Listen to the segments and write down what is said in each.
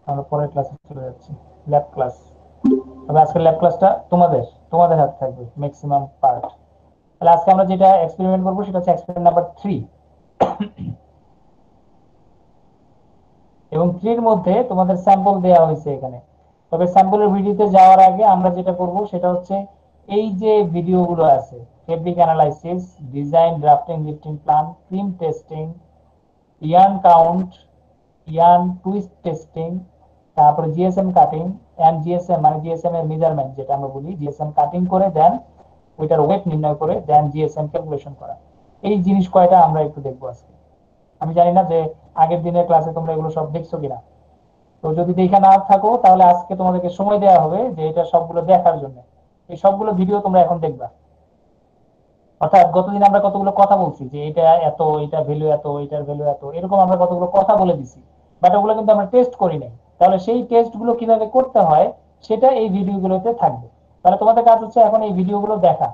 আমরা পরের ক্লাসে চলে যাচ্ছি, ল্যাব ক্লাস। তবে আজকের ল্যাব ক্লাসটা তোমাদের তোমাদের হাতে থাকবে ম্যাক্সিমাম পার্ট। তাহলে আজকে আমরা যেটা এক্সপেরিমেন্ট করবো সেটা হচ্ছে এক্সপেরিমেন্ট নাম্বার 3। এবং 3 এর মধ্যে তোমাদের স্যাম্পল দেওয়া হয়েছে এখানে। তবে স্যাম্পলের ভিডিওতে যাওয়ার আগে আমরা যেটা করব সেটা হচ্ছে এই যে ভিডিওগুলো আছে, fabric analysis, design, drafting, lifting plan, cream testing, yarn count, yarn twist testing, তারপরে জিএসএম কাটিং এন্ড জিএসএম মানে জিএসএম এর মেজারমেন্ট যেটা আমরা বলি, জিএসএম কাটিং করে দেন ওইটার ওয়েট নির্ণয় করে দেন জিএসএম ক্যালকুলেশন করা। এই জিনিস কয়টা আমরা একটু দেখবো আজকে। আমি জানি না যে আগের দিনের ক্লাসে তোমরা এগুলো সব দেখছো কিনা। তো যদি দেখা না থাকো তাহলে আজকে তোমাদেরকে সময় দেওয়া হবে যে এটা সবগুলো দেখার জন্য। এই সবগুলো ভিডিও তোমরা এখন দেখবা। অর্থাৎ গতদিন আমরা কতগুলো কথা বলছি যে এটা এত, এটা ভ্যালু এত, এটার ভ্যালু এত, এরকম আমরা কতগুলো কথা বলে দিছি, বাট ওগুলো কিন্তু আমরা টেস্ট করি নাই। তাহলে সেই টেস্ট গুলো কিভাবে করতে হয় সেটা এই ভিডিওগুলোতে থাকবে। তাহলে তোমাদের কাজ হচ্ছে এখন এই ভিডিওগুলো দেখা।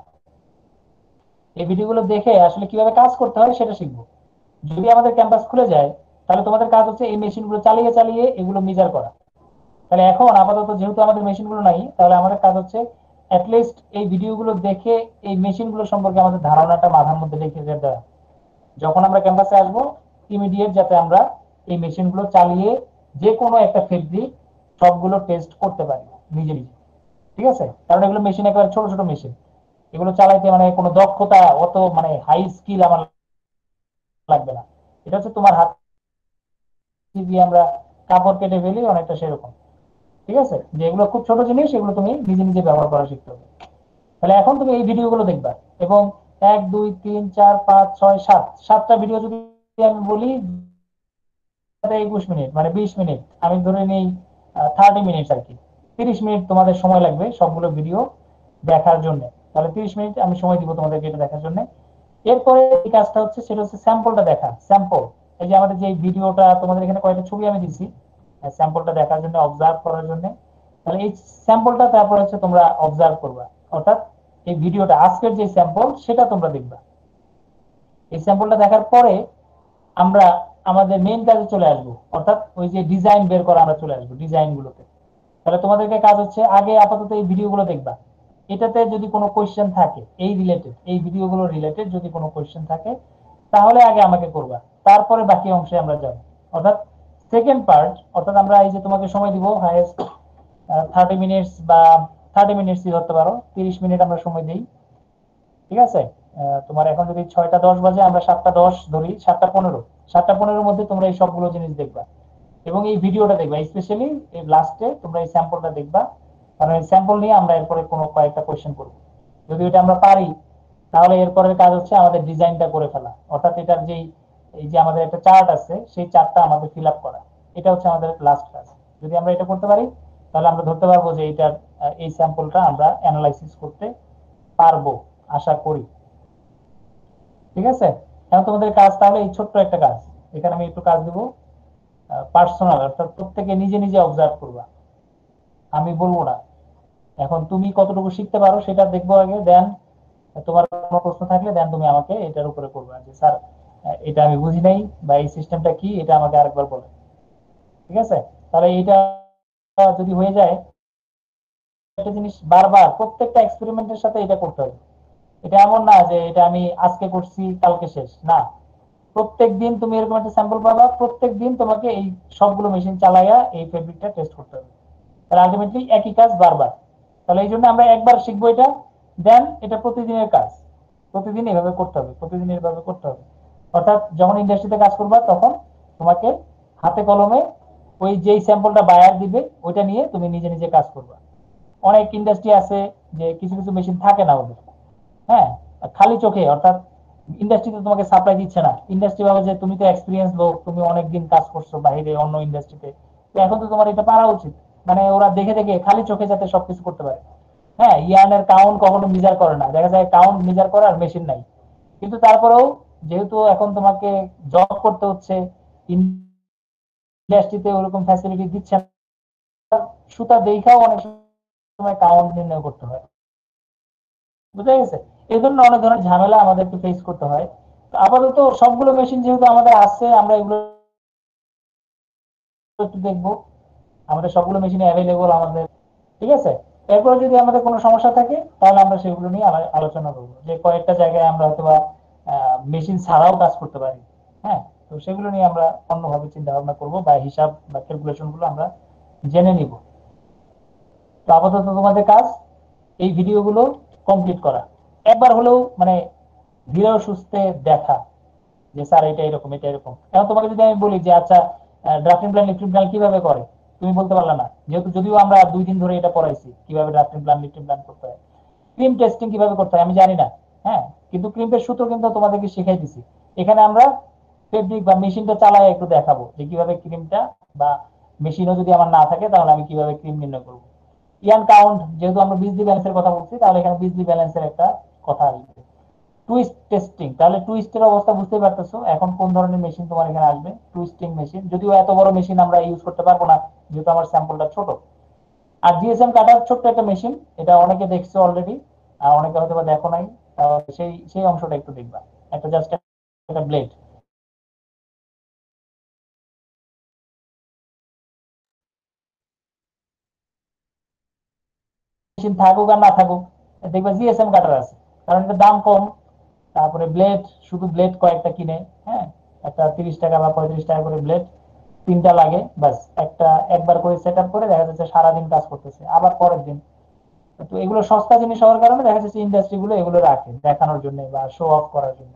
এই ভিডিওগুলো দেখে আসলে কিভাবে কাজ করতে হয় সেটা শিখবো। যদি আমাদের ক্যাম্পাস খুলে যায় তাহলে তোমাদের কাজ হচ্ছে এই মেশিনগুলো চালিয়ে চালিয়ে এগুলো মেজার করা। তাহলে এখন আপাতত যেহেতু আমাদের মেশিনগুলো নাই, তাহলে আমাদের কাজ হচ্ছে অ্যাটলিস্ট এই ভিডিওগুলো দেখে এই মেশিনগুলো সম্পর্কে আমাদের ধারণাটা মাথার মধ্যে রেখে দেওয়া। যখন আমরা ক্যাম্পাসে আসবো ইমিডিয়েট যাতে আমরা এই মেশিনগুলো চালিয়ে যে কোনো একটা ফেব্রিক সবগুলো টেস্ট করতে পারি নিজে নিজে। ঠিক আছে, কারণ এগুলো মেশিন একেবারে ছোট ছোট মেশিন। এগুলো চালাইতে মানে কোনো দক্ষতা অত মানে হাই স্কিল আমার লাগবে না। এটা হচ্ছে তোমার হাত দিয়ে আমরা কাপড় কেটে ফেলি অনেকটা সেরকম। ঠিক আছে, যেগুলো খুব ছোট জিনিস এগুলো তুমি নিজে নিজে ব্যবহার করা শিখতে হবে। তাহলে এখন তুমি এই ভিডিওগুলো দেখবা। এবং 1 2 3 4 5 6 7 সাতটা ভিডিও যদি আমি বলি 21 মিনিট মানে 20 মিনিট, আমি ধরে নিই 30 মিনিট আর কি। 30 মিনিট তোমাদের সময় লাগবে সবগুলো ভিডিও দেখার জন্য। তাহলে 30 মিনিট আমি সময় দিব তোমাদেরকে এটা দেখার জন্য। এরপরে এই কাজটা হচ্ছে সেটা হচ্ছে স্যাম্পলটা দেখা। স্যাম্পল, এই যে আমাদের যে ভিডিওটা তোমাদের এখানে কয়েকটা ছবি আমি দিচ্ছি স্যাম্পলটা দেখার জন্য, অবজার্ভ করার জন্য। তাহলে এই স্যাম্পলটা তারপর হচ্ছে তোমরা অবজার্ভ করবা। অর্থাৎ এই ভিডিওটা আজকের যে স্যাম্পল সেটা তোমরা দেখবা। এই স্যাম্পলটা দেখার পরে আমরা আমাদের মেইন কাজে চলে আসবো, অর্থাৎ ওই যে ডিজাইন বের করা আমরা চলে আসবো ডিজাইন গুলোতে। তাহলে তোমাদেরকে কাজ হচ্ছে আগে আপাতত এই ভিডিওগুলো দেখবা। এটাতে যদি কোনো কোয়েশ্চেন থাকে এই রিলেটেড, এই ভিডিওগুলো রিলেটেড যদি কোনো কোয়েশ্চেন থাকে তাহলে আগে আমাকে করবা, তারপরে বাকি অংশে আমরা যাব। অর্থাৎ সেকেন্ড পার্ট, অর্থাৎ আমরা এই যে তোমাকে সময় দিব হাইয়েস্ট 30 মিনিটস বা 30 মিনিটসই ধরতে পারো, 30 মিনিট আমরা সময় দিই। ঠিক আছে, তোমার এখন যদি 6টা 10 বাজে আমরা 7টা 10 ধরি, 7টা 15, 7টা 15-র মধ্যে তোমরা এই সবগুলো জিনিস দেখবা। এবং এই ভিডিওটা দেখবা, স্পেশালি এই লাস্টে তোমরা এই স্যাম্পলটা দেখবা। কারণ এই স্যাম্পল নিয়ে আমরা এরপরে কোনো কয়েকটা কোয়েশ্চেন করবো। যদি এটা আমরা পারি তাহলে এরপরের কাজ হচ্ছে আমাদের ডিজাইনটা করে ফেলা। অর্থাৎ এটার যেই এই যে আমাদের একটা চার্ট আছে সেই চার্টটা আমাদের ফিল আপ করা। এটা হচ্ছে আমাদের লাস্ট কাজ। যদি আমরা এটা করতে পারি তাহলে আমরা ধরতে পারবো যে এটার এই স্যাম্পলটা আমরা অ্যানালাইসিস করতে পারবো, আশা করি। ঠিক আছে, এখন তোমাদের কাজ তাহলে এই ছোট্ট একটা কাজ, এখানে আমি একটু কাজ দিব। পার্সোনাল, অর্থাৎ প্রত্যেকে নিজে নিজে অবজার্ভ করবা, আমি বলবো না। এখন তুমি কতটুকু শিখতে পারো সেটা দেখবো আগে, দেন তোমার কোনো প্রশ্ন থাকলে দেন তুমি আমাকে এটার উপরে করবা যে স্যার এটা আমি বুঝি নাই বা এই সিস্টেমটা কি এটা আমাকে আরেকবার বলে। ঠিক আছে, তাহলে এটা যদি হয়ে যায়, একটা জিনিস বারবার প্রত্যেকটা এক্সপেরিমেন্টের সাথে এটা করতে হবে। এটা এমন না যে এটা আমি আজকে করছি কালকে শেষ না। প্রত্যেক দিন তুমি এরকম একটা স্যাম্পল পাবা, প্রত্যেক দিন তোমাকে এই সবগুলো মেশিন চালাইয়া এই ফেব্রিকটা টেস্ট করতে হবে। তাহলে আলটিমেটলি একই কাজ বারবার। তাহলে এই জন্য আমরা একবার শিখবো এটা, দেন এটা প্রতিদিনের কাজ। প্রতিদিন এভাবে করতে হবে, প্রতিদিন এভাবে করতে হবে। অর্থাৎ যখন ইন্ডাস্ট্রিতে কাজ করবা তখন তোমাকে হাতে কলমে ওই যেই স্যাম্পলটা বায়ার দিবে ওইটা নিয়ে তুমি নিজে নিজে কাজ করবা। অনেক ইন্ডাস্ট্রি আছে যে কিছু কিছু মেশিন থাকে না ওদের। হ্যাঁ, খালি চোখে, অর্থাৎ ইন্ডাস্ট্রিতে তোমাকে সাপ্লাই দিচ্ছে না। ইন্ডাস্ট্রি ভাবে যে তুমি তো এক্সপিরিয়েন্স লোক, তুমি অনেকদিন কাজ করছো বাইরে অন্য ইন্ডাস্ট্রিতে, তো এখন তো তোমার এটা পারা উচিত। মানে ওরা দেখে দেখে খালি চোখে যাতে সবকিছু করতে পারে। হ্যাঁ, ইয়ানের কাউন্ট কখনো মেজার করে না, দেখা যায় কাউন্ট মেজার করার মেশিন নাই। কিন্তু তারপরেও যেহেতু এখন তোমাকে জব করতে হচ্ছে, ইন্ডাস্ট্রিতে ওরকম ফ্যাসিলিটি দিচ্ছে না, সুতা দেখাও অনেক সময় কাউন্ট নির্ণয় করতে হয়। বুঝা গেছে, এই জন্য অনেক ধরনের ঝামেলা আমাদেরকে ফেস করতে হয়। তো আপাতত সবগুলো মেশিন যেহেতু আমাদের আছে আমরা এগুলো একটু দেখবো। আমাদের সবগুলো মেশিনে অ্যাভেলেবল আমাদের, ঠিক আছে। এরপর যদি আমাদের কোনো সমস্যা থাকে তাহলে আমরা সেগুলো নিয়ে আলোচনা করবো, যে কয়েকটা জায়গায় আমরা হয়তো বা মেশিন ছাড়াও কাজ করতে পারি। হ্যাঁ, তো সেগুলো নিয়ে আমরা অন্যভাবে চিন্তা ভাবনা করবো, বা হিসাব বা ক্যালকুলেশন গুলো আমরা জেনে নিব। তো আপাতত তোমাদের কাজ এই ভিডিওগুলো কমপ্লিট করা, একবার হলেও মানে ধীরে সুস্থে দেখা, যে স্যার এটা এরকম এটা এরকম। এখন তোমাকে যদি আমি বলি যে আচ্ছা ড্রাফটিং প্ল্যান লিফটিং প্ল্যান কিভাবে করে, তুমি বলতে পারলে না, যেহেতু যদিও আমরা 2 দিন ধরে এটা পড়াইছি কিভাবে ড্রাফটিং প্ল্যান লিফটিং প্ল্যান করতে হয়। ক্রিম টেস্টিং কিভাবে করতে হয় আমি জানি না। হ্যাঁ, কিন্তু ক্রিমের সূত্র কিন্তু তোমাদেরকে শিখাই দিছি। এখানে আমরা ফেব্রিক বা মেশিনটা চালায় একটু দেখাবো যে কিভাবে ক্রিমটা, বা মেশিনও যদি আমার না থাকে তাহলে আমি কিভাবে ক্রিম নির্ণয় করবো। ইয়ান কাউন্ট, যেহেতু আমরা বিজলি ব্যালেন্সের কথা বলছি তাহলে এখানে বিজলি ব্যালেন্সের একটা কথা আসবে। টুইস্ট টেস্টিং, তাহলে টুইস্টের অবস্থা বুঝতে পারতেছো এখন কোন ধরনের মেশিন তোমার এখানে আসবে, টুইস্টিং মেশিন। যদিও এত বড় মেশিন আমরা ইউজ করতে পারবো না, যেহেতু আমার স্যাম্পলটা ছোট। আর জিএসএম কাটার ছোট্ট একটা মেশিন, এটা অনেকে দেখছো অলরেডি, আর অনেকে হয়তো বা দেখো নাই। সেই সেই অংশটা একটু দেখবা, একটা জাস্ট একটা ব্লেড। মেশিন থাকুক আর না থাকুক, দেখবা জিএসএম কাটার আছে, কারণ এটা দাম কম। তারপরে ব্লেড, শুধু ব্লেড কয়েকটা কিনে, হ্যাঁ, একটা 30 টাকা বা 35 টাকা করে ব্লেড, 3টা লাগে ব্যাস। একটা একবার করে সেট আপ করে দেখা যাচ্ছে সারাদিন কাজ করতেছে, আবার পরের দিন। তো এগুলো সস্তা জিনিস হওয়ার কারণে দেখা যাচ্ছে ইন্ডাস্ট্রি গুলো এগুলো রাখে দেখানোর জন্য বা শো অফ করার জন্য।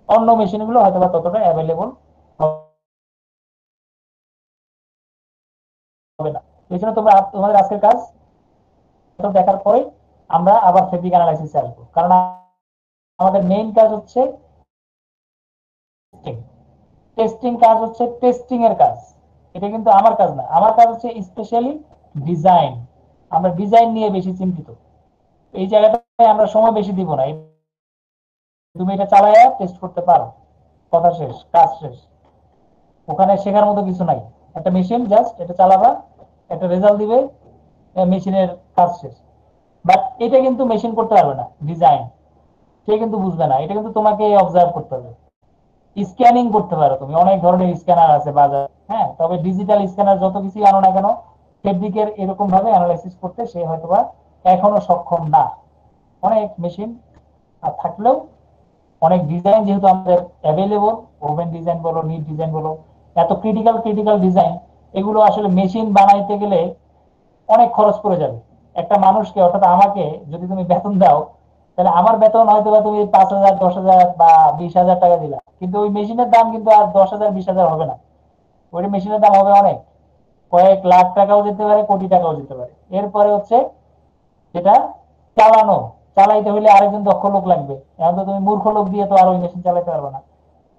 অন্য মেশিন গুলো হয়তো বা ততটা অ্যাভেলেবল হবে না। এই জন্য তোমরা তোমাদের আজকের কাজ দেখার পরে আমরা আবার ফেব্রিক অ্যানালাইসিসে আসবো, কারণ আমাদের মেইন কাজ হচ্ছে টেস্টিং। টেস্টিং কাজ হচ্ছে টেস্টিং এর কাজ, এটা কিন্তু আমার কাজ না। আমার কাজ হচ্ছে স্পেশালি ডিজাইন। আমরা ডিজাইন নিয়ে বেশি চিন্তিত। এই জায়গাটায় আমরা সময় বেশি দিব না। তুমি এটা চালায় টেস্ট করতে পারো, কথা শেষ, কাজ শেষ। ওখানে শেখার মতো কিছু নাই। একটা মেশিন জাস্ট এটা চালাবা, একটা রেজাল্ট দিবে, মেশিনের কাজ শেষ। বাট এটা কিন্তু মেশিন করতে পারবে না, ডিজাইন সে কিন্তু বুঝবে না। এটা কিন্তু তোমাকে অবজার্ভ করতে হবে। স্ক্যানিং করতে পারো তুমি, অনেক ধরনের স্ক্যানার আছে বাজার, হ্যাঁ, তবে ডিজিটাল স্ক্যানার যত কিছু আনো না কেন, ফেব্রিকের এরকম ভাবে অ্যানালাইসিস করতে সে হয়তোবা এখনো সক্ষম না। অনেক মেশিন আর থাকলেও অনেক ডিজাইন যেহেতু আমাদের অ্যাভেলেবল, ওভেন ডিজাইন বলো, নিট ডিজাইন বলো, এত ক্রিটিক্যাল ক্রিটিক্যাল ডিজাইন, এগুলো আসলে মেশিন বানাইতে গেলে অনেক খরচ পড়ে যাবে। একটা মানুষকে অর্থাৎ আমাকে যদি তুমি বেতন দাও, তাহলে আমার বেতন হয়তো বা তুমি 5,000 10,000 বা 20,000 টাকা দিলা, কিন্তু ওই মেশিনের দাম কিন্তু আর 10,000 20,000 হবে না। ওই মেশিনের দাম হবে অনেক, কয়েক লাখ টাকাও যেতে পারে, কোটি টাকাও যেতে পারে। এরপরে হচ্ছে যেটা চালানো, চালাইতে হলে আরেকজন দক্ষ লোক লাগবে। এখন তো তুমি মূর্খ লোক দিয়ে তো আর ওই মেশিন চালাতে পারবে না,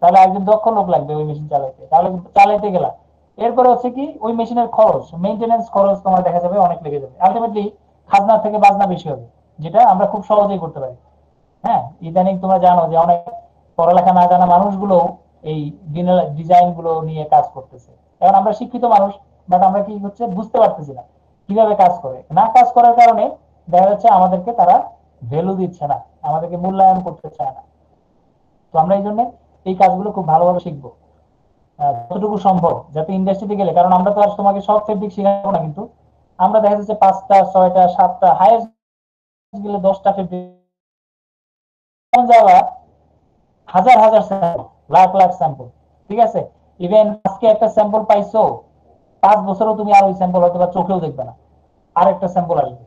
তাহলে একজন দক্ষ লোক লাগবে ওই মেশিন চালাইতে, তাহলে চালাইতে গেলা। এরপরে হচ্ছে কি ওই মেশিনের খরচ, মেইনটেনেন্স খরচ তোমার দেখা যাবে অনেক লেগে যাবে। আলটিমেটলি খাজনা থেকে বাজনা বেশি হবে, যেটা আমরা খুব সহজেই করতে পারি। হ্যাঁ, ইদানিং তোমরা জানো যে অনেক পড়ালেখা না জানা মানুষগুলো এই ডিজাইন গুলো নিয়ে কাজ করতেছে। এখন আমরা শিক্ষিত মানুষ, বাট আমরা কি হচ্ছে বুঝতে পারতেছি না কিভাবে কাজ করে। না কাজ করার কারণে দেখা যাচ্ছে আমাদেরকে তারা ভ্যালু দিচ্ছে না, আমাদেরকে মূল্যায়ন করতে চায় না। তো আমরা এই জন্য এই কাজগুলো খুব ভালোভাবে শিখবো যতটুকু সম্ভব, যাতে ইন্ডাস্ট্রিতে গেলে, কারণ আমরা তো আর তোমাকে সব ফেব্রিক শেখাবো না, কিন্তু আমরা দেখা যাচ্ছে 5টা 6টা 7টা হাইয়েস্ট গেলে 10টা ফেব্রিক যাওয়া, হাজার হাজার স্যাম্পল, লাখ লাখ স্যাম্পল, ঠিক আছে। ইভেন আজকে একটা স্যাম্পল পাইছো, 5 বছরও তুমি আর ওই স্যাম্পল হয়তো বা চোখেও দেখবে না, আরেকটা স্যাম্পল আসবে।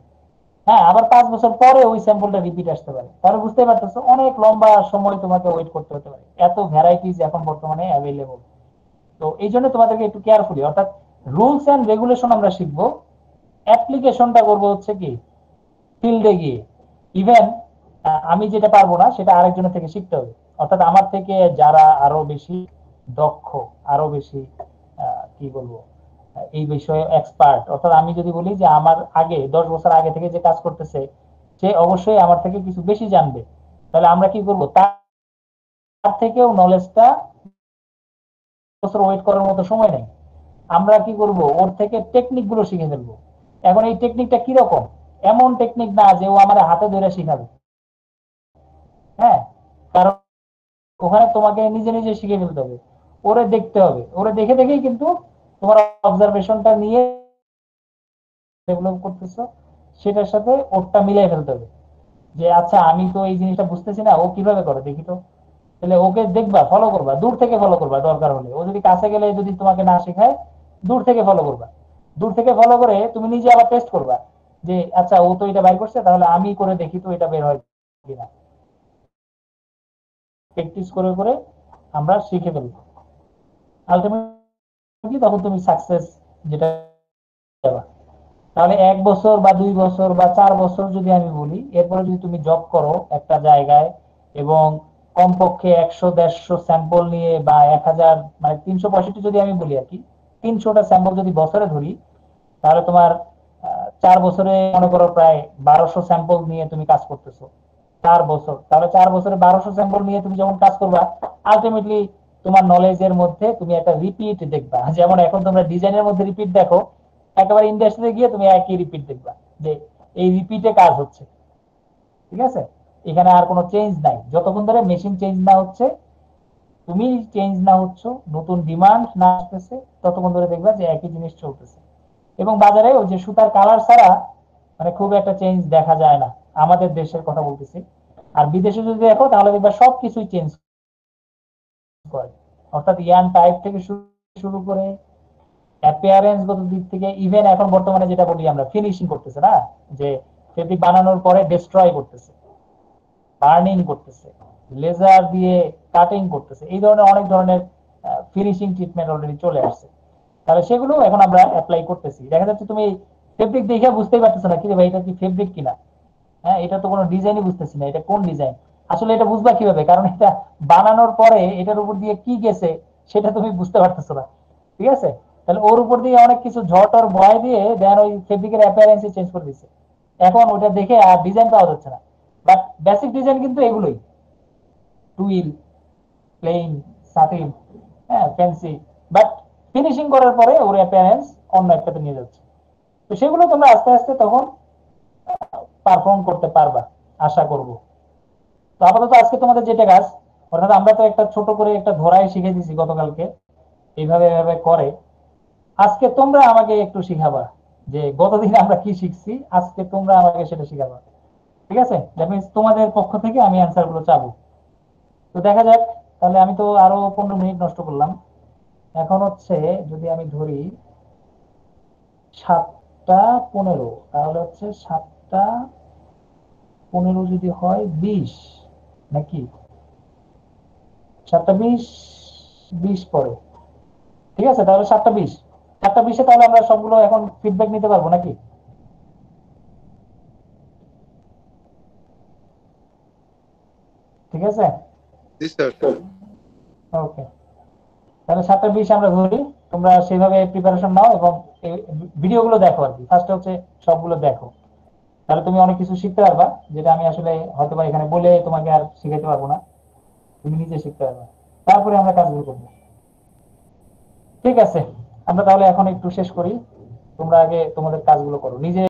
হ্যাঁ, আবার 5 বছর পরে ওই স্যাম্পলটা রিপিট আসতে পারে। তাহলে বুঝতে পারতেছো অনেক লম্বা সময় তোমাকে ওয়েট করতে হতে পারে, এত ভ্যারাইটিস এখন বর্তমানে অ্যাভেলেবল। তো এই জন্য তোমাদেরকে একটু কেয়ারফুলি, অর্থাৎ রুলস এন্ড রেগুলেশন আমরা শিখবো, অ্যাপ্লিকেশনটা করবো হচ্ছে কি ফিল্ডে গিয়ে। ইভেন আমি যেটা পারবো না সেটা আরেকজনের থেকে শিখতে হবে। অর্থাৎ আমার থেকে যারা আরো বেশি দক্ষ, আরো বেশি কি বলবো এই বিষয়ে এক্সপার্ট, অর্থাৎ আমি যদি বলি যে আমার আগে 10 বছর আগে থেকে যে কাজ করতেছে, সে অবশ্যই আমার থেকে কিছু বেশি জানবে। তাহলে আমরা কি করবো, তার থেকেও নলেজটা বছর ওয়েট করার মতো সময় নেই। আমরা কি করব, ওর থেকে টেকনিক গুলো শিখে ফেলবো। এখন এই টেকনিকটা কিরকম, এমন টেকনিক না যে ও আমার হাতে ধরে শিখাবে। হ্যাঁ, কারণ ওখানে তোমাকে নিজে নিজে শিখে ফেলতে হবে, ওরে দেখতে হবে, ওরে দেখে দেখেই কিন্তু তোমার অবজারভেশনটা নিয়ে ডেভেলপ করতেছো সেটার সাথে ওরটা মিলাই ফেলতে হবে। যে আচ্ছা আমি তো এই জিনিসটা বুঝতেছি না, ও কিভাবে করে দেখি তো। তাহলে ওকে দেখবা, ফলো করবা, দূর থেকে ফলো করবা দরকার হলে। ও যদি কাছে গেলে যদি তোমাকে না শেখায়, দূর থেকে ফলো করবা। দূর থেকে ফলো করে তুমি নিজে আবার টেস্ট করবা যে আচ্ছা ও তো এটা বাইর করছে, তাহলে আমি করে দেখি তো এটা বের হয় কিনা। প্র্যাকটিস করে করে আমরা শিখে ফেলবো। আলটিমেটলি তখন তুমি সাকসেস যেটা যাবা। তাহলে 1 বছর বা 2 বছর বা 4 বছর যদি আমি বলি, এরপরে যদি তুমি জব করো একটা জায়গায় এবং কমপক্ষে 100-150 স্যাম্পল নিয়ে বা 1000, মানে 365 যদি আমি বলি আর কি, 300টা স্যাম্পল যদি বছরে ধরি, তাহলে তোমার 4 বছরে মনে করো প্রায় 1200 স্যাম্পল নিয়ে তুমি কাজ করতেছো। 4 বছর, তাহলে 4 বছরে 1200 স্যাম্পল নিয়ে তুমি যখন কাজ করবা, আলটিমেটলি তোমার নলেজের মধ্যে তুমি একটা রিপিট দেখবা। যেমন এখন তোমরা ডিজাইনের মধ্যে রিপিট দেখো, একেবারে ইন্ডাস্ট্রিতে গিয়ে তুমি একই রিপিট দেখবা যে এই রিপিটে কাজ হচ্ছে। ঠিক আছে, এখানে আর কোনো চেঞ্জ নাই। যতক্ষণ ধরে মেশিন চেঞ্জ না হচ্ছে, তুমি চেঞ্জ না হচ্ছ, নতুন ডিমান্ড না আসতেছে, ততক্ষণ ধরে দেখবা যে একই জিনিস চলতেছে। এবং বাজারে ওই যে সুতার কালার ছাড়া মানে খুব একটা চেঞ্জ দেখা যায় না, আমাদের দেশের কথা বলতেছি। আর বিদেশে যদি দেখো তাহলে দেখবা সবকিছুই চেঞ্জ করে। অর্থাৎ ইয়ান টাইপ থেকে শুরু করে অ্যাপিয়ারেন্স গত দিক থেকে, ইভেন এখন বর্তমানে যেটা বলি আমরা ফিনিশিং করতেছে না, যে ফেব্রিক বানানোর পরে ডিস্ট্রয় করতেছে, বার্নিং করতেছে, লেজার দিয়ে কাটিং করতেছে, এই ধরনের অনেক ধরনের ফিনিশিং ট্রিটমেন্ট অলরেডি চলে আসছে। তাহলে সেগুলো এখন আমরা অ্যাপ্লাই করতেছি। দেখা যাচ্ছে তুমি ফেব্রিক দেখে বুঝতেই পারতেছো না কি ভাই এটা কি ফেব্রিক কিনা। হ্যাঁ, এটা তো কোনো ডিজাইনই বুঝতেছি না, এটা কোন ডিজাইন। আসলে এটা বুঝবা কিভাবে, কারণ এটা বানানোর পরে এটার উপর দিয়ে কি গেছে সেটা তুমি বুঝতে পারতেছো না। ঠিক আছে, তাহলে ওর উপর দিয়ে অনেক কিছু ঝড় ভয় দিয়ে দেন ওই ফেব্রিকের অ্যাপিয়ারেন্স চেঞ্জ করে দিচ্ছে। এখন ওটা দেখে আর ডিজাইন পাওয়া যাচ্ছে না। বাট বেসিক ডিজাইন কিন্তু এগুলোই, টুইল, প্লেন, সাটিন, হ্যাঁ ফ্যান্সি। বাট ফিনিশিং করার পরে ওর অ্যাপিয়ারেন্স অন্য একটাতে নিয়ে যাচ্ছে। তো সেগুলো তোমরা আস্তে আস্তে তখন পারফর্ম করতে পারবা, আশা করব। তো আপাতত আজকে তোমাদের যেটা কাজ, অর্থাৎ আমরা তো একটা ছোট করে একটা ধরাই শিখে দিছি গতকালকে, এইভাবে এইভাবে করে। আজকে তোমরা আমাকে একটু শিখাবা যে গতদিন আমরা কি শিখছি, আজকে তোমরা আমাকে সেটা শিখাবা। ঠিক আছে, দ্যাট মিন্স তোমাদের পক্ষ থেকে আমি অ্যান্সার গুলো চাবো। তো দেখা যাক। তাহলে আমি তো আরো 15 মিনিট নষ্ট করলাম। এখন হচ্ছে যদি আমি ধরি 7টা 15, তাহলে হচ্ছে 7টা 15 যদি হয় 20 নাকি 7টা 20, 20 পরে। ঠিক আছে, তাহলে 7টা 20, 7টা 20-এ তাহলে আমরা সবগুলো এখন ফিডব্যাক নিতে পারবো নাকি? ঠিক আছে, জি স্যার। ওকে। তাহলে 7টা 20 আমরা ধরি, তোমরা সেইভাবে প্রিপারেশন নাও এবং ভিডিওগুলো দেখো আর কি। ফার্স্টে হচ্ছে সবগুলো দেখো, তাহলে তুমি অনেক কিছু শিখতে পারবা, যেটা আমি আসলে হয়তো বা এখানে বলে তোমাকে আর শিখাতে পারবো না, তুমি নিজে শিখতে পারবা। তারপরে আমরা কাজগুলো করবো। ঠিক আছে, আমরা তাহলে এখন একটু শেষ করি। তোমরা আগে তোমাদের কাজগুলো করো নিজে।